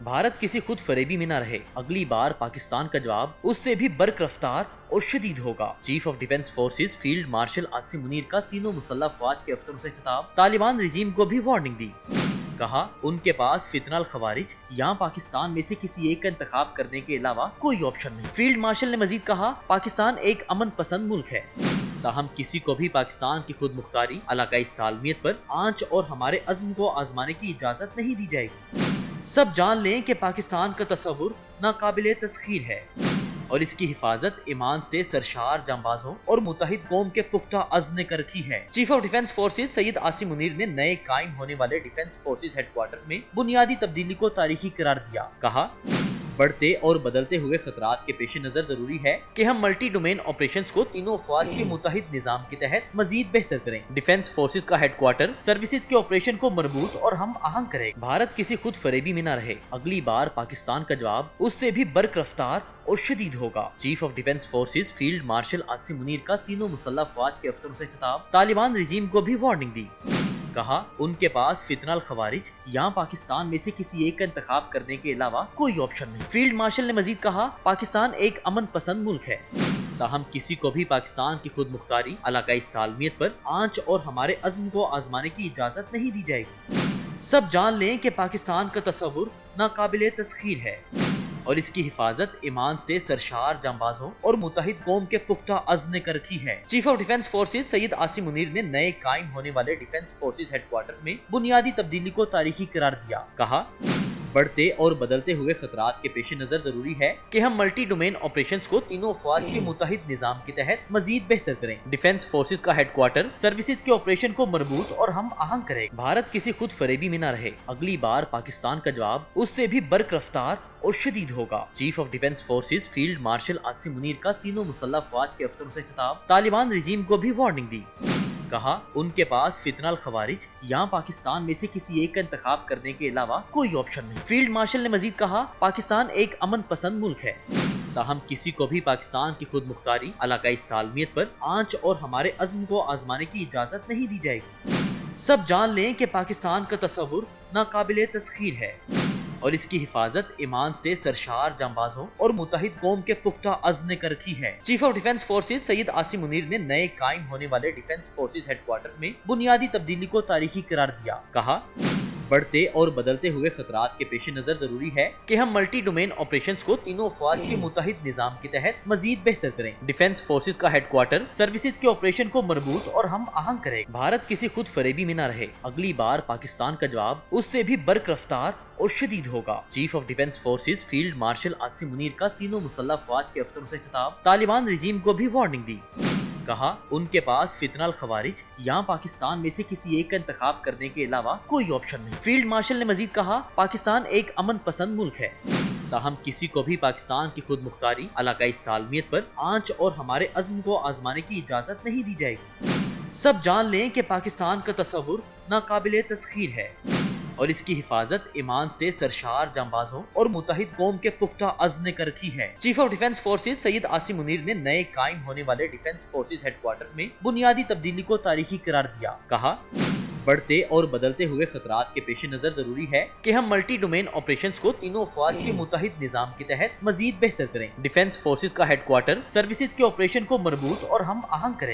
भारत किसी खुद फरेबी में न रहे, अगली बार पाकिस्तान का जवाब उससे भी बर्क रफ्तार और शदीद होगा। Chief of defence forces field marshal Asim Munir का तीनों मुसल्लह अफवाज के अफसरों से खिताब, तालिबान रजीम को भी वार्निंग दी। कहा, उनके पास फितनल खवारिज या पाकिस्तान में से किसी एक का इंतखाब करने के अलावा कोई ऑप्शन नहीं। फील्ड मार्शल ने मजीद कहा, पाकिस्तान एक अमन पसंद मुल्क है, ताहम किसी को भी पाकिस्तान की खुद मुख्तारी, इलाकाई सालमियत पर आंच और हमारे अज़्म को आजमाने की इजाजत नहीं दी जाएगी। सब जान लें कि पाकिस्तान का तस्वुर नाकाबिले तस्खीर है और इसकी हिफाजत ईमान से सरशार जांबाजों और मुत्तहिद कौम के पुख्ता अज़्म ने कर रखी है। Chief of defence forces Syed Asim Munir ने नए कायम होने वाले डिफेंस फोर्सेज हेडक्वार्टर्स में बुनियादी तब्दीली को तारीखी करार दिया। कहा, बढ़ते और बदलते हुए खतरात के पेश नजर जरूरी है कि हम मल्टी डोमेन ऑपरेशंस को तीनों अफवाज के मुत्तहिद निजाम के तहत मजीद बेहतर करें। डिफेंस फोर्सेज का हेडक्वार्टर सर्विसेज के ऑपरेशन को मजबूत और हम आहंग करें। भारत किसी खुद फरेबी में न रहे, अगली बार पाकिस्तान का जवाब उससे भी बर्क रफ्तार और शदीद होगा। Chief of defence forces field marshal Asim Munir का तीनों मुसल्लह अफवाज के अफसरों से खिताब, तालिबान रजीम को भी वार्निंग दी। कहा, उनके पास फितनल खवारिज या पाकिस्तान में से किसी एक का इंतखाब करने के अलावा कोई ऑप्शन नहीं। फील्ड मार्शल ने मजीद कहा, पाकिस्तान एक अमन पसंद मुल्क है, ताहम किसी को भी पाकिस्तान की खुद मुख्तारी, इलाकाई सालमियत पर आंच और हमारे अज़्म को आजमाने की इजाजत नहीं दी जाएगी। सब जान लें कि पाकिस्तान का तस्वुर नाकाबिले तस्खीर है और इसकी हिफाजत ईमान से सरशार जांबाजों और मुत्तहिद कौम के पुख्ता अज़्म ने कर रखी है। Chief of defence forces Syed Asim Munir ने नए कायम होने वाले डिफेंस फोर्सेज हेडक्वार्टर्स में बुनियादी तब्दीली को तारीखी करार दिया। कहा, बढ़ते और बदलते हुए खतरात के पेश नजर जरूरी है कि हम मल्टी डोमेन ऑपरेशंस को तीनों अफवाज के मुत्तहिद निजाम के तहत मजीद बेहतर करें। डिफेंस फोर्सेज का हेडक्वार्टर सर्विसेज के ऑपरेशन को मजबूत और हम आहंग करें। भारत किसी खुद फरेबी में न रहे, अगली बार पाकिस्तान का जवाब उससे भी बर्क रफ्तार और शदीद होगा। Chief of defence forces field marshal Asim Munir का तीनों मुसल्लह अफवाज के अफसरों से खिताब, तालिबान रजीम को भी वार्निंग दी। कहा, उनके पास फितनल खवारिज या पाकिस्तान में से किसी एक का इंतखाब करने के अलावा कोई ऑप्शन नहीं। फील्ड मार्शल ने मजीद कहा, पाकिस्तान एक अमन पसंद मुल्क है, ताहम किसी को भी पाकिस्तान की खुद मुख्तारी, इलाकाई सालमियत पर आंच और हमारे अज़्म को आजमाने की इजाजत नहीं दी जाएगी। सब जान लें कि पाकिस्तान का तस्वुर नाकाबिले तस्खीर है और इसकी हिफाजत ईमान से सरशार जांबाजों और मुत्तहिद कौम के पुख्ता अज़्म ने कर रखी है। Chief of defence forces Syed Asim Munir ने नए कायम होने वाले डिफेंस फोर्सेज हेडक्वार्टर्स में बुनियादी तब्दीली को तारीखी करार दिया। कहा, बढ़ते और बदलते हुए खतरात के पेश नजर जरूरी है कि हम मल्टी डोमेन ऑपरेशंस को तीनों अफवाज के मुत्तहिद निजाम के तहत मजीद बेहतर करें। डिफेंस फोर्सेज का हेडक्वार्टर सर्विसेज के ऑपरेशन को मजबूत और हम आहंग करें। भारत किसी खुद फरेबी में न रहे, अगली बार पाकिस्तान का जवाब उससे भी बर्क रफ्तार और शदीद होगा। Chief of defence forces field marshal Asim Munir का तीनों मुसल्लह अफवाज के अफसरों से खिताब, तालिबान रजीम को भी वार्निंग दी। कहा, उनके पास फितनल खवारिज या पाकिस्तान में से किसी एक का इंतखाब करने के अलावा कोई ऑप्शन नहीं। फील्ड मार्शल ने मजीद कहा, पाकिस्तान एक अमन पसंद मुल्क है, ताहम किसी को भी पाकिस्तान की खुद मुख्तारी, इलाकाई सालमियत पर आंच और हमारे अज़्म को आजमाने की इजाजत नहीं दी जाएगी। सब जान लें कि पाकिस्तान का तस्वुर नाकाबिले तस्खीर है और इसकी हिफाजत ईमान से सरशार जांबाजों और मुत्तहिद कौम के पुख्ता अज़्म ने कर रखी है। Chief of defence forces Syed Asim Munir ने नए कायम होने वाले डिफेंस फोर्सेज हेडक्वार्टर्स में बुनियादी तब्दीली को तारीखी करार दिया। कहा, बढ़ते और बदलते हुए खतरात के पेश नजर जरूरी है कि हम मल्टी डोमेन ऑपरेशंस को तीनों अफवाज के मुत्तहिद निजाम के तहत मजीद बेहतर करें। डिफेंस फोर्सेज का हेडक्वार्टर सर्विसेज के ऑपरेशन को मजबूत और हम आहंग करें।